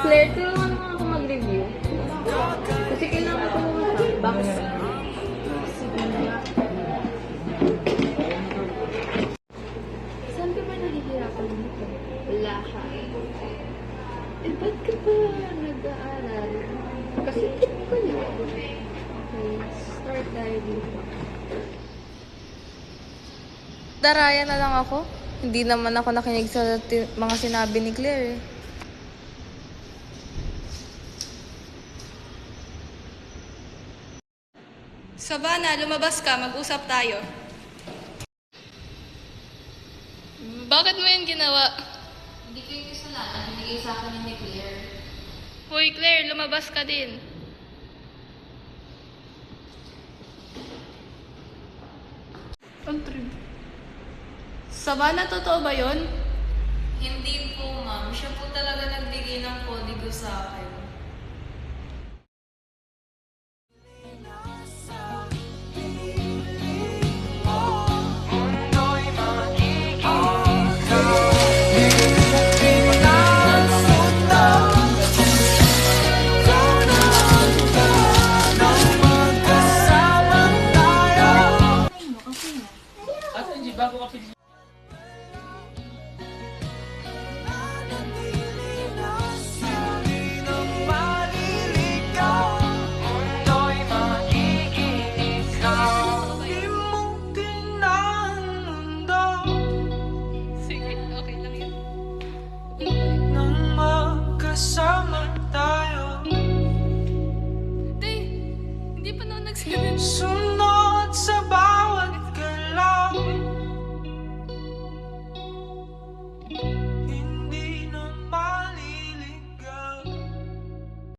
Claire, tulungan mo ako mag-review. Kasi kailangan ko naman sa box. Saan ka ba nahihirapan dito? Wala ka. Eh, ba't ka ba nag-aaral? Kasi trip ko na. Okay, start tayo dito. Daraya na lang ako. Hindi naman ako nakinig sa mga sinabi ni Claire. Savannah, lumabas ka. Mag-usap tayo. Bakit mo yan ginawa? Hindi ko yung kasalanan. Binigay sa akin ni Claire. Hoy, Claire, lumabas ka din. Savannah, totoo ba yun? Hindi po, ma'am. Siya po talaga nagbigay ng kodigo sa akin. Ate, hindi ba ako kapit?